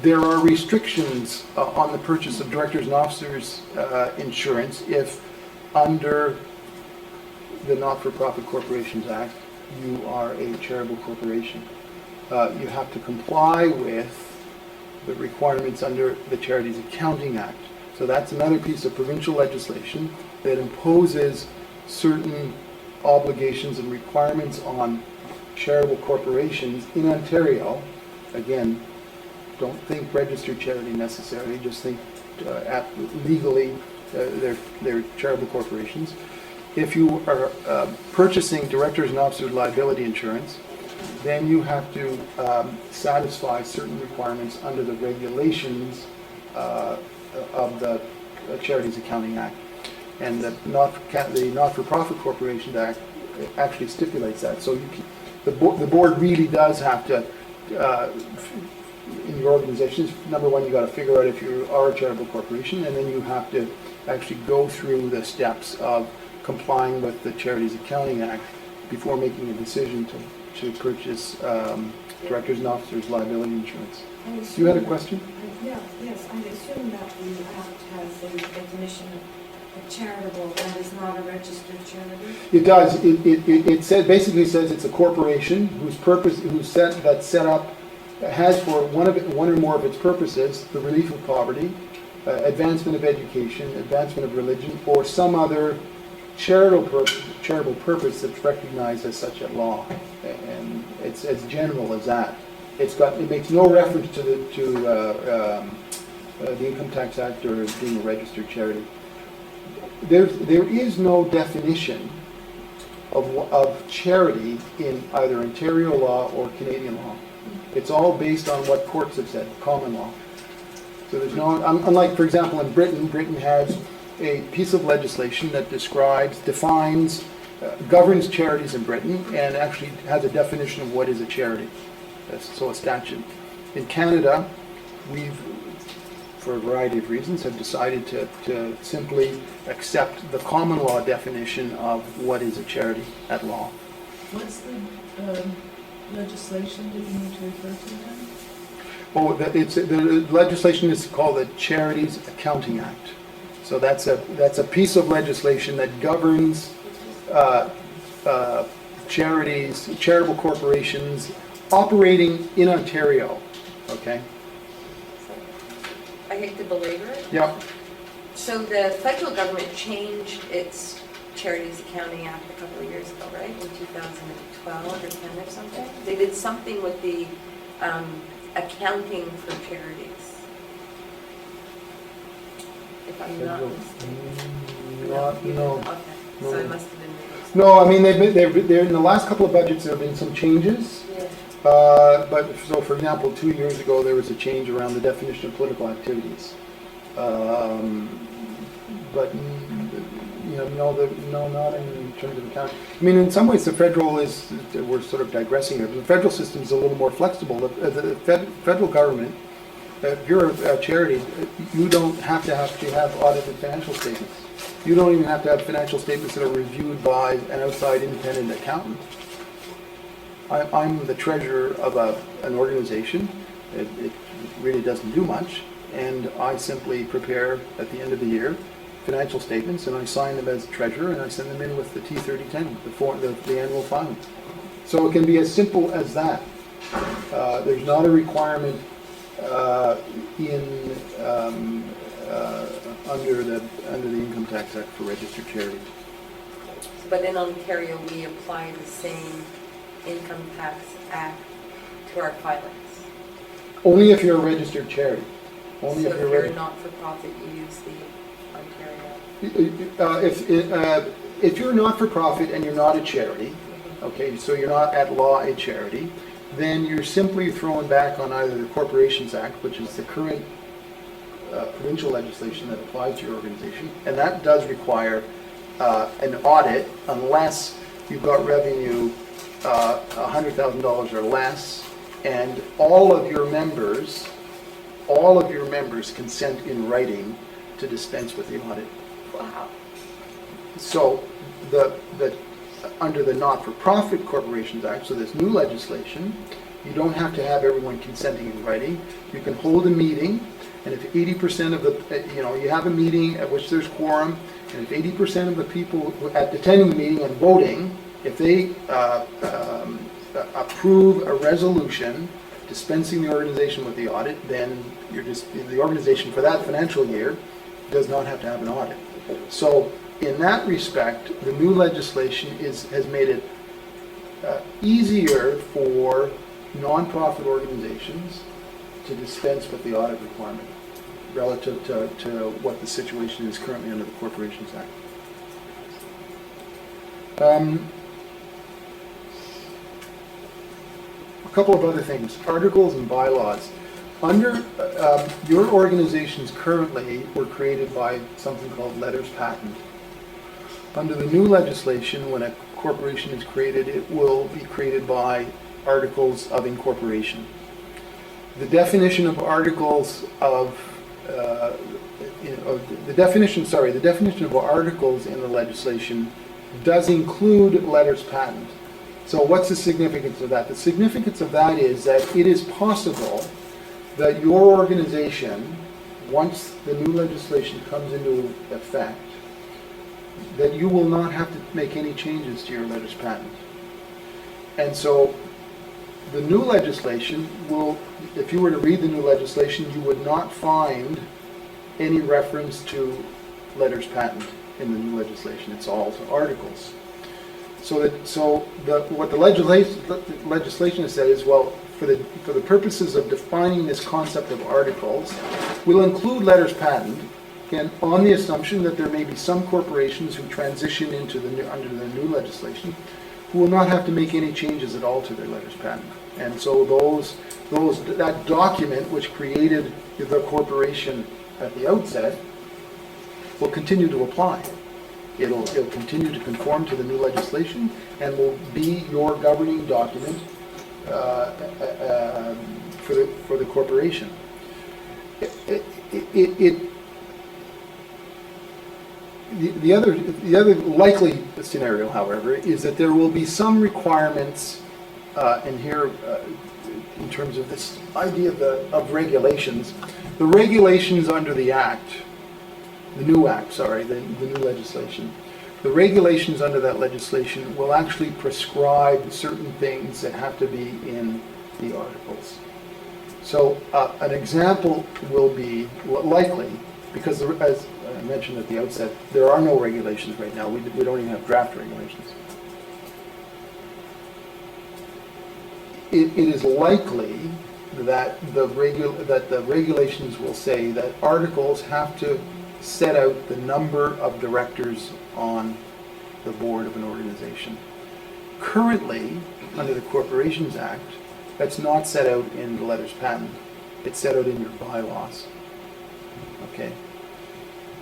There are restrictions on the purchase of directors and officers insurance if under the Not-for-Profit Corporations Act you are a charitable corporation. You have to comply with the requirements under the Charities Accounting Act. So that's another piece of provincial legislation that imposes certain obligations and requirements on charitable corporations in Ontario. Again, don't think registered charity necessarily, just think legally they're charitable corporations. If you are purchasing directors and officers liability insurance, then you have to satisfy certain requirements under the regulations of the Charities Accounting Act. And the Not-for-Profit Corporations Act actually stipulates that. So the board really does have to, in your organizations, number one, you got to figure out if you are a charitable corporation, and then you have to actually go through the steps of complying with the Charities Accounting Act before making a decision to purchase directors and officers liability insurance. You had a question? Yes, I assume that the Act has a definition of charitable that is not a registered charity. It does. It basically says it's a corporation whose purpose, that's set up, has for one or more of its purposes the relief of poverty, advancement of education, advancement of religion, or some other charitable purpose that's recognized as such at law, and it's as general as that. It makes no reference to the Income Tax Act or being a registered charity. There is no definition of charity in either Ontario law or Canadian law. It's all based on what courts have said, common law. So there's no, unlike, for example, in Britain has a piece of legislation that defines, governs charities in Britain, and actually has a definition of what is a charity. So a statute. In Canada, we've, for a variety of reasons, have decided to simply accept the common law definition of what is a charity at law. What's the legislation that you need to refer to then? Oh, the legislation is called the Charities Accounting Act. So that's a piece of legislation that governs charities, charitable corporations operating in Ontario. Okay. I hate to belabor it. Yeah. So the federal government changed its Charities Accounting Act a couple of years ago, right? In 2012 or 10 or something. They did something with the accounting for charities. If I'm not mistaken. No. Okay. So I must have been reading. No, I mean they're in the last couple of budgets there have been some changes. Yeah. But so, for example, 2 years ago there was a change around the definition of political activities. But no, not in terms of accounting. I mean, in some ways, the federal is. We're sort of digressing here. But the federal system is a little more flexible. The federal government, if you're a charity, you don't have to have audited financial statements. You don't even have to have financial statements that are reviewed by an outside independent accountant. I'm the treasurer of an organization. It really doesn't do much, and I simply prepare at the end of the year financial statements, and I sign them as treasurer, and I send them in with the T3010, the annual filing. So it can be as simple as that. There's not a requirement under the Income Tax Act for registered charities. But in Ontario, we apply the same Income Tax Act to our filings. Only if you're a registered charity. Only so if you're not-for-profit, you use the Ontario. If you're not-for-profit and you're not a charity, okay, so you're not at law a charity, then you're simply thrown back on either the Corporations Act, which is the current provincial legislation that applies to your organization, and that does require an audit unless you've got revenue $100,000 or less, and all of your members consent in writing to dispense with the audit. Wow. So under the Not-for-Profit Corporations Act, so this new legislation, You don't have to have everyone consenting in writing. You can hold a meeting, and if 80% of the, you have a meeting at which there's quorum, and if 80% of the people attending the meeting and voting, if they approve a resolution dispensing the organization with the audit, then the organization for that financial year does not have to have an audit. So in that respect, the new legislation has made it easier for nonprofit organizations to dispense with the audit requirement relative to what the situation is currently under the Corporations Act. A couple of other things, articles and bylaws. Under your organizations currently were created by something called letters patent. Under the new legislation, when a corporation is created, it will be created by articles of incorporation. The definition of articles of the definition of articles in the legislation does include letters patent. So what's the significance of that? The significance of that is that it is possible that your organization, once the new legislation comes into effect, that you will not have to make any changes to your letters patent. And so the new legislation will, if you were to read the new legislation, you would not find any reference to letters patent in the new legislation. It's all articles. What the legislation has said is, well, for the purposes of defining this concept of articles, we'll include letters patent, again, on the assumption that there may be some corporations who transition into under the new legislation who will not have to make any changes at all to their letters patent. And so that document which created the corporation at the outset will continue to apply. It'll continue to conform to the new legislation and will be your governing document for the corporation. The other likely scenario, however, is that there will be some requirements, and here in terms of this idea of regulations, the regulations under the Act. The new legislation. The regulations under that legislation will actually prescribe certain things that have to be in the articles. So an example will be likely, because as I mentioned at the outset, there are no regulations right now. We don't even have draft regulations. It is likely that the regulations will say that articles have to set out the number of directors on the board of an organization. Currently, under the Corporations Act, that's not set out in the letters patent. It's set out in your bylaws. Okay?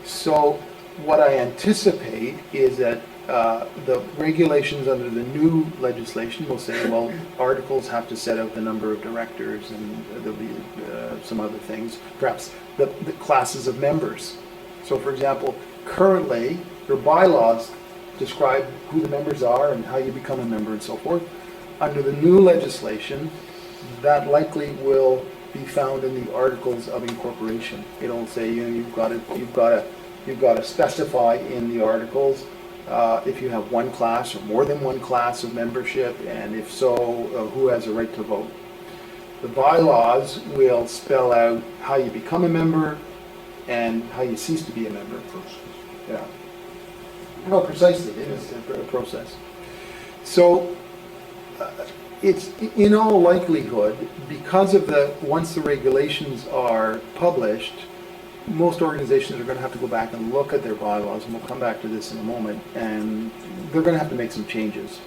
So what I anticipate is that the regulations under the new legislation will say, well, articles have to set out the number of directors, and there'll be some other things, perhaps the classes of members. So, for example, currently, your bylaws describe who the members are and how you become a member and so forth. Under the new legislation, that likely will be found in the Articles of Incorporation. It'll say, you've got to specify in the articles if you have one class or more than one class of membership, and if so, who has a right to vote. The bylaws will spell out how you become a member and how you cease to be a member. Yeah. No, precisely, it is a process. So it's in all likelihood, because of once the regulations are published, most organizations are going to have to go back and look at their bylaws, and we'll come back to this in a moment, and they're going to have to make some changes.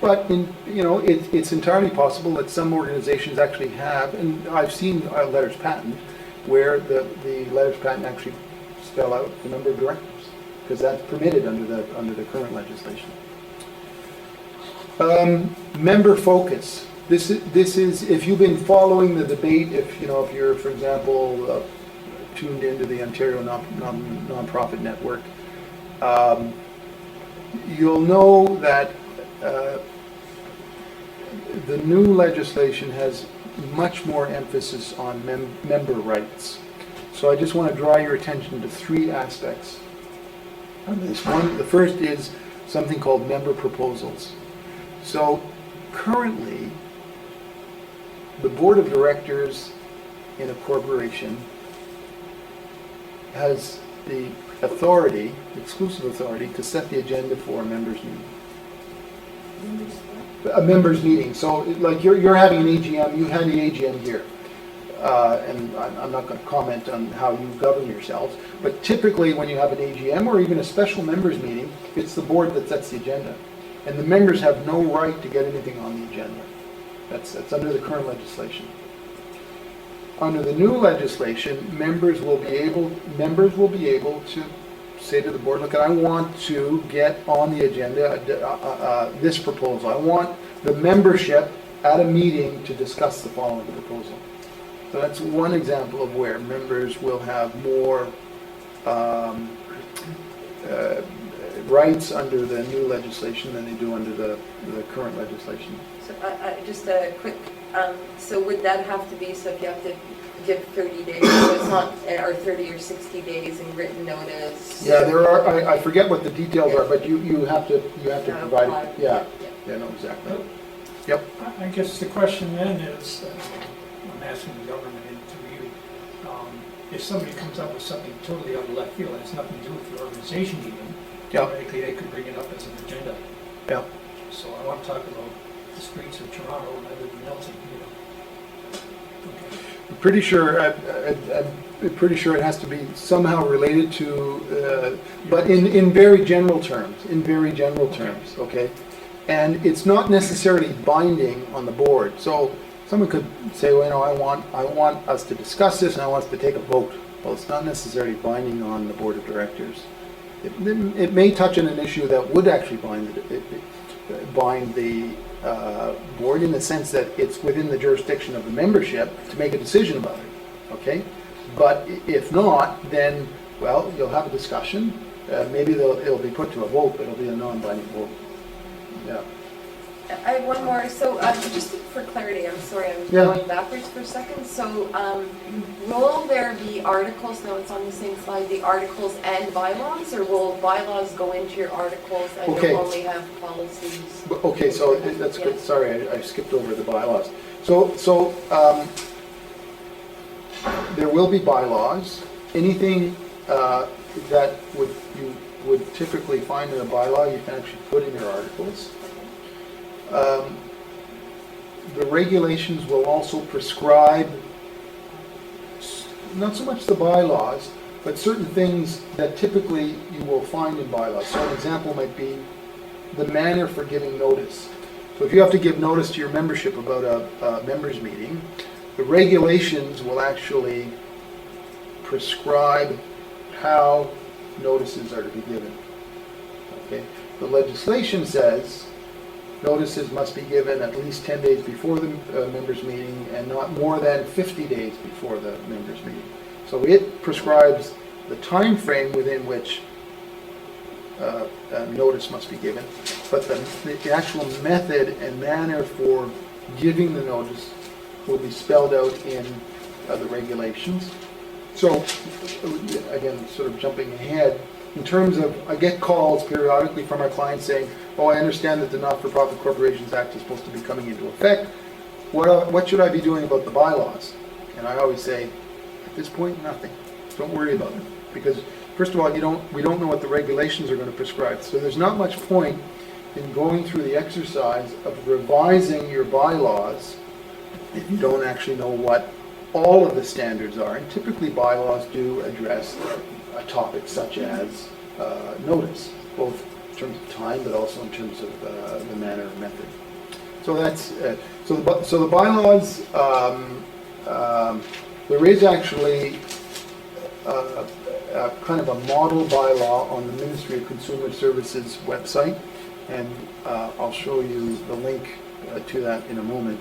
But it's entirely possible that some organizations actually have, and I've seen letters patent, where the letters patent actually spell out the number of directors, because that's permitted under the current legislation. Member focus. This is if you've been following the debate, if you're, for example, tuned into the Ontario Nonprofit Network, you'll know that the new legislation has much more emphasis on member rights. So I just want to draw your attention to three aspects on this. One, the first is something called member proposals. So currently, the board of directors in a corporation has the authority, exclusive authority, to set the agenda for a members meeting. A members meeting. So like you're having an AGM, you had the AGM here. And I'm not going to comment on how you govern yourselves, but typically when you have an AGM or even a special members meeting, it's the board that sets the agenda. And the members have no right to get anything on the agenda. That's under the current legislation. Under the new legislation, members will be able to say to the board, look, I want to get on the agenda this proposal. I want the membership at a meeting to discuss the following proposal. So that's one example of where members will have more rights under the new legislation than they do under the current legislation. So just a quick, so would that have to be, so if you have to give 30 days, so it's not, or 30 or 60 days in written notice? Yeah, there are, I forget what the details are, but you have to provide it. Yeah, no, exactly. Yep. I guess the question then is, I'm asking the government and to you, if somebody comes up with something totally out of left field, has nothing to do with your organization even, theoretically they could bring it up as an agenda. Yeah. So I want to talk about the streets of Toronto and everything else, Okay. I'm pretty sure it has to be somehow related to, but in very general terms, okay? And it's not necessarily binding on the board. So someone could say, well, you know, I want us to discuss this and I want us to take a vote. Well, it's not necessarily binding on the board of directors. It may touch on an issue that would actually bind the board in the sense that it's within the jurisdiction of the membership to make a decision about it, okay? But if not, then, well, you'll have a discussion. Maybe it'll be put to a vote, but it'll be a non-binding vote. Yeah. I have one more. So just for clarity, I'm sorry, I'm Yeah. going backwards for a second. So will there be articles, no, it's on the same slide, the articles and bylaws, or will bylaws go into your articles and Okay. you'll only have policies? Okay, so that's good. Sorry, I skipped over the bylaws. So there will be bylaws. Anything that you would typically find in a bylaw, you can actually put in your articles. The regulations will also prescribe, not so much the bylaws, but certain things that typically you will find in bylaws. So an example might be the manner for giving notice. So if you have to give notice to your membership about a members meeting, the regulations will actually prescribe how notices are to be given. Okay? The legislation says notices must be given at least 10 days before the members meeting and not more than 50 days before the members meeting. So it prescribes the time frame within which notice must be given, but the actual method and manner for giving the notice will be spelled out in the regulations. So again, sort of jumping ahead, in terms of, I get calls periodically from our clients saying, oh, I understand that the Not-for-Profit Corporations Act is supposed to be coming into effect. What should I be doing about the bylaws? And I always say, at this point, nothing. Don't worry about it. Because first of all, we don't know what the regulations are going to prescribe. So there's not much point in going through the exercise of revising your bylaws if you don't actually know what all of the standards are. And typically bylaws do address a topic such as notice, both in terms of time, but also in terms of the manner and method. So that's so the bylaws. There is actually kind of a model bylaw on the Ministry of Consumer Services website, and I'll show you the link to that in a moment.